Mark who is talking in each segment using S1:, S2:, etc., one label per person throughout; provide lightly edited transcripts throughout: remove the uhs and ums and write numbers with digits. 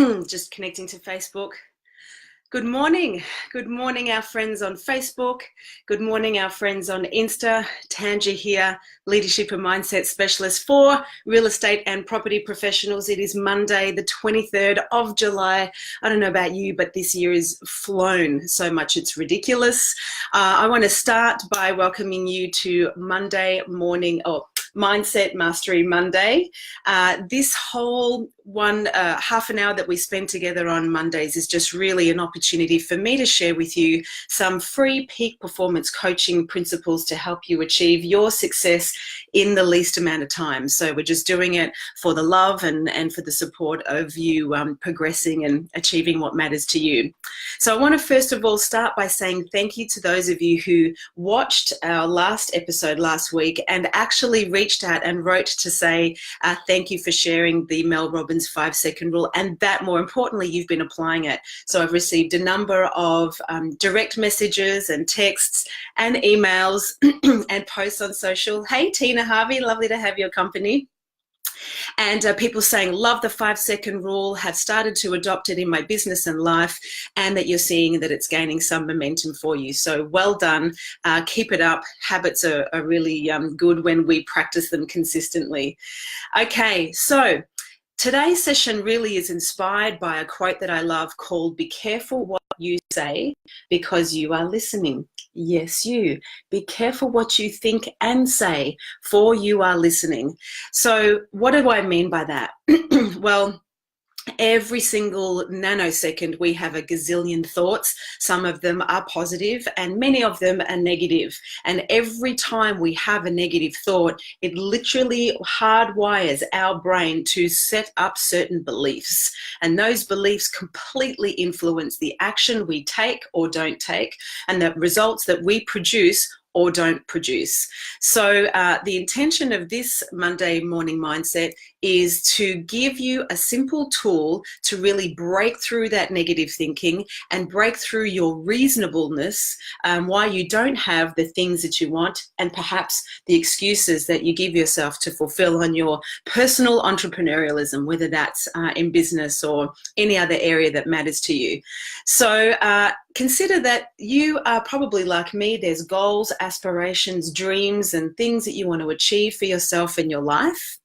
S1: Just connecting to Facebook. Good morning. Good morning, our friends on Facebook. Good morning, our friends on Insta. Tanja here, Leadership and Mindset Specialist for real estate and property professionals. It is Monday, the 23rd of July. I don't know about you, but this year is flown so much it's ridiculous. I want to start by welcoming you to Monday morning, Mindset Mastery Monday. This whole half an hour that we spend together on Mondays is just really an opportunity for me to share with you some free peak performance coaching principles to help you achieve your success in the least amount of time. So we're just doing it for the love and for the support of you progressing and achieving what matters to you. So I want to first of all start by saying thank you to those of you who watched our last episode last week and actually reached out and wrote to say thank you for sharing the Mel Robbins 5-second rule, and that more importantly you've been applying it. So I've received a number of direct messages and texts and emails and posts on social. Hey Tina Harvey, lovely to have your company. And people saying, love the 5-second rule, have started to adopt it in my business and life, and that you're seeing that it's gaining some momentum for you. So well done. Keep it up. Habits are really good when we practice them consistently. Okay, so today's session really is inspired by a quote that I love called, "Be careful what you say because you are listening." Yes, you. Be careful what you think and say, for you are listening. So what do I mean by that? Well, every single nanosecond we have a gazillion thoughts. Some of them are positive and many of them are negative. And every time we have a negative thought, it literally hardwires our brain to set up certain beliefs. And those beliefs completely influence the action we take or don't take, and the results that we produce or don't produce. So the intention of this Monday morning mindset is to give you a simple tool to really break through that negative thinking and break through your reasonableness, why you don't have the things that you want, and perhaps the excuses that you give yourself to fulfill on your personal entrepreneurialism, whether that's in business or any other area that matters to you. So consider that you are probably like me. There's goals, aspirations, dreams, and things that you want to achieve for yourself in your life.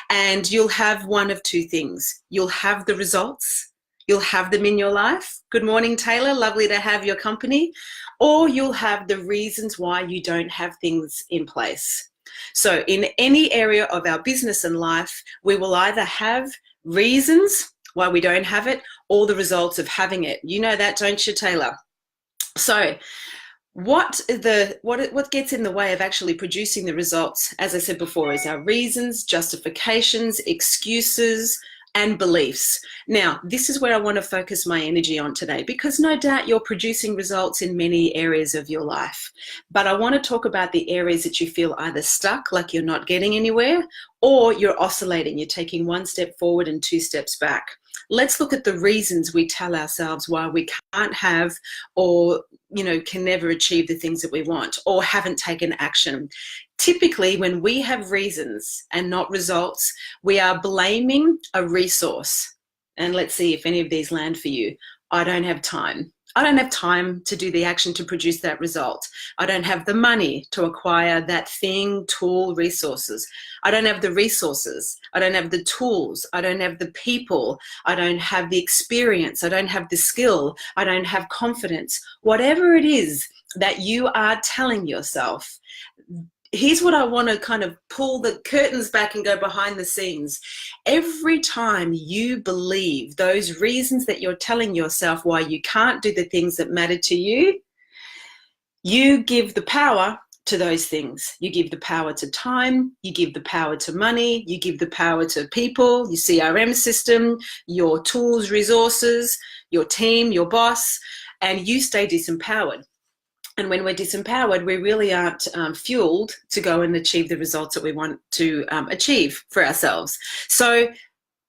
S1: And you'll have one of two things. You'll have the results. You'll have them in your life. Good morning, Taylor. Lovely to have your company. Or you'll have the reasons why you don't have things in place. So in any area of our business and life, we will either have reasons why we don't have it or the results of having it. You know that, don't you, Taylor? So what gets in the way of actually producing the results, as I said before, is our reasons, justifications, excuses, and beliefs. Now, this is where I want to focus my energy on today, because no doubt you're producing results in many areas of your life. But I want to talk about the areas that you feel either stuck, like you're not getting anywhere, or you're oscillating. You're taking one step forward and two steps back. Let's look at the reasons we tell ourselves why we can't have or can never achieve the things that we want or haven't taken action. Typically, when we have reasons and not results, we are blaming a resource. And let's see if any of these land for you. I don't have time. I don't have time to do the action to produce that result. I don't have the money to acquire that thing, tool, resources. I don't have the resources. I don't have the tools. I don't have the people. I don't have the experience. I don't have the skill. I don't have confidence. Whatever it is that you are telling yourself, here's what I want to kind of pull the curtains back and go behind the scenes. Every time you believe those reasons that you're telling yourself why you can't do the things that matter to you, you give the power to those things. You give the power to time, you give the power to money, you give the power to people, your CRM system, your tools, resources, your team, your boss, and you stay disempowered. And when we're disempowered, we really aren't fueled to go and achieve the results that we want to achieve for ourselves. So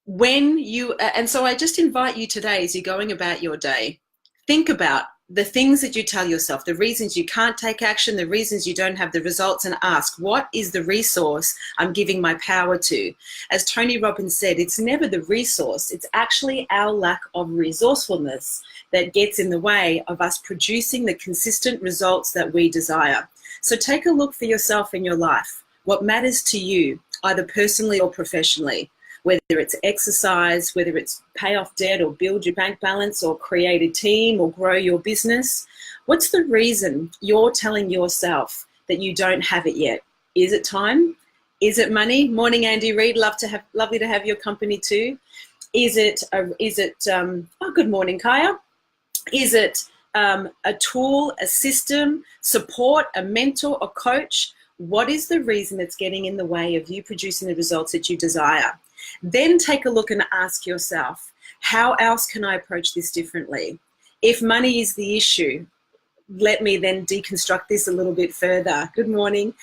S1: so I just invite you today, as you're going about your day, think about the things that you tell yourself, the reasons you can't take action, the reasons you don't have the results, and ask, what is the resource I'm giving my power to? As Tony Robbins said, it's never the resource, it's actually our lack of resourcefulness that gets in the way of us producing the consistent results that we desire. So take a look for yourself in your life. What matters to you, either personally or professionally, whether it's exercise, whether it's pay off debt or build your bank balance or create a team or grow your business. What's the reason you're telling yourself that you don't have it yet? Is it time? Is it money? Morning, Andy Reid. Lovely to have your company too. Good morning, Kaya. Is it a tool, a system, support, a mentor, a coach? What is the reason that's getting in the way of you producing the results that you desire? Then take a look and ask yourself, how else can I approach this differently? If money is the issue, let me then deconstruct this a little bit further. Good morning.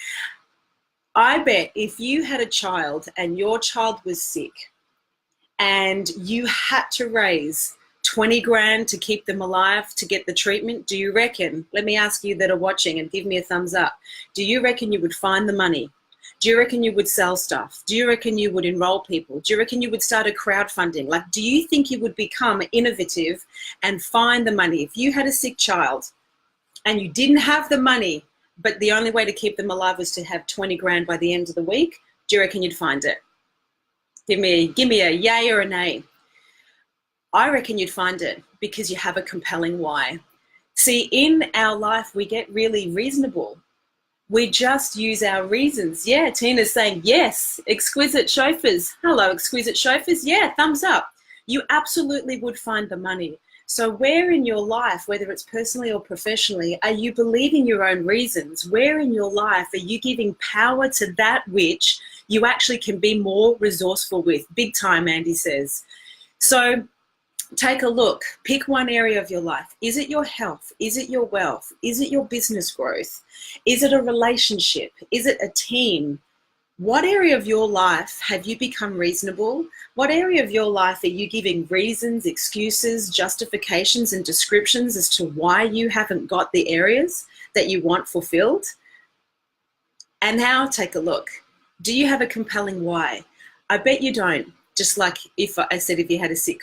S1: I bet if you had a child and your child was sick and you had to raise 20 grand to keep them alive to get the treatment, do you reckon, let me ask you that are watching and give me a thumbs up, do you reckon you would find the money? Do you reckon you would sell stuff? Do you reckon you would enroll people? Do you reckon you would start a crowdfunding? Like, do you think you would become innovative and find the money? If you had a sick child and you didn't have the money, but the only way to keep them alive was to have 20 grand by the end of the week, do you reckon you'd find it? Give me a yay or a nay. I reckon you'd find it because you have a compelling why. See, in our life, we get really reasonable. We just use our reasons. Yeah, Tina's saying, yes, exquisite chauffeurs. Hello, exquisite chauffeurs. Yeah, thumbs up. You absolutely would find the money. So where in your life, whether it's personally or professionally, are you believing your own reasons? Where in your life are you giving power to that which you actually can be more resourceful with? Big time, Andy says. So take a look. Pick one area of your life. Is it your health? Is it your wealth? Is it your business growth? Is it a relationship? Is it a team? What area of your life have you become reasonable? What area of your life are you giving reasons, excuses, justifications, and descriptions as to why you haven't got the areas that you want fulfilled? And now take a look. Do you have a compelling why? I bet you don't. Just like if I said, if you had a sick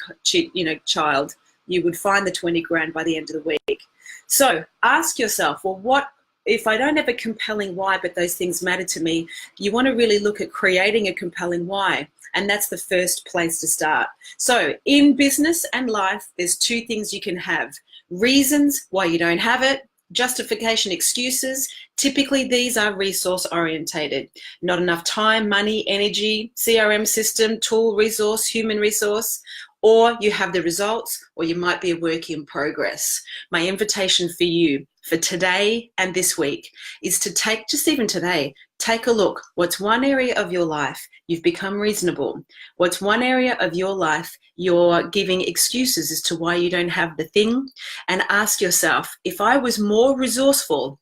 S1: child, you would find the 20 grand by the end of the week. So ask yourself, well, what if I don't have a compelling why, but those things matter to me? You want to really look at creating a compelling why. And that's the first place to start. So in business and life, there's two things you can have. Reasons why you don't have it, justification, excuses. Typically, these are resource orientated. Not enough time, money, energy, CRM system, tool, resource, human resource, or you have the results, or you might be a work in progress. My invitation for you for today and this week is to take, just even today, take a look. What's one area of your life you've become reasonable? What's one area of your life you're giving excuses as to why you don't have the thing? And ask yourself, if I was more resourceful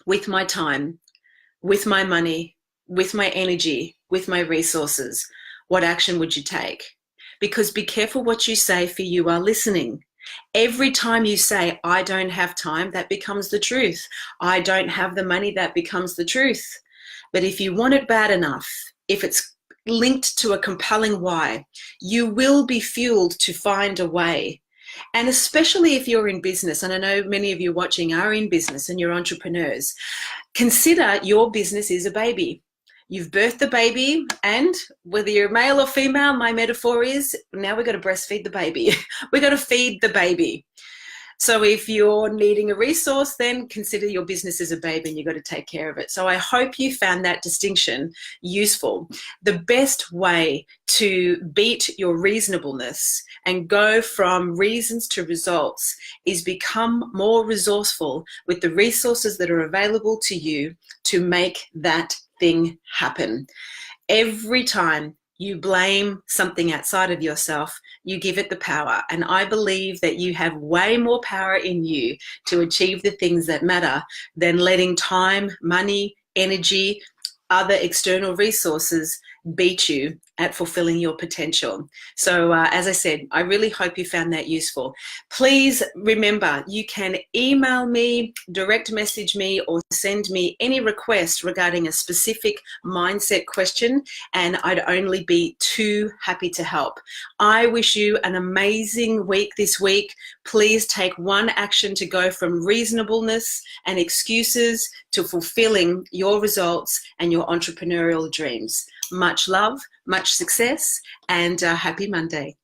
S1: with my time, with my money, with my energy, with my resources, what action would you take? Because be careful what you say, for you are listening. Every time you say, I don't have time, that becomes the truth. I don't have the money, that becomes the truth. But if you want it bad enough, if it's linked to a compelling why, you will be fueled to find a way. And especially if you're in business, and I know many of you watching are in business and you're entrepreneurs, consider your business is a baby. You've birthed the baby, and whether you're male or female, my metaphor is now we've got to breastfeed the baby. We've got to feed the baby. So if you're needing a resource, then consider your business as a baby and you've got to take care of it. So I hope you found that distinction useful. The best way to beat your reasonableness and go from reasons to results is become more resourceful with the resources that are available to you to make that thing happen. Every time you blame something outside of yourself, you give it the power. And I believe that you have way more power in you to achieve the things that matter than letting time, money, energy, other external resources beat you at fulfilling your potential. So as I said, I really hope you found that useful. Please remember, you can email me, direct message me, or send me any request regarding a specific mindset question, and I'd only be too happy to help. I wish you an amazing week this week. Please take one action to go from reasonableness and excuses to fulfilling your results and your entrepreneurial dreams. Much love, much success, and happy Monday.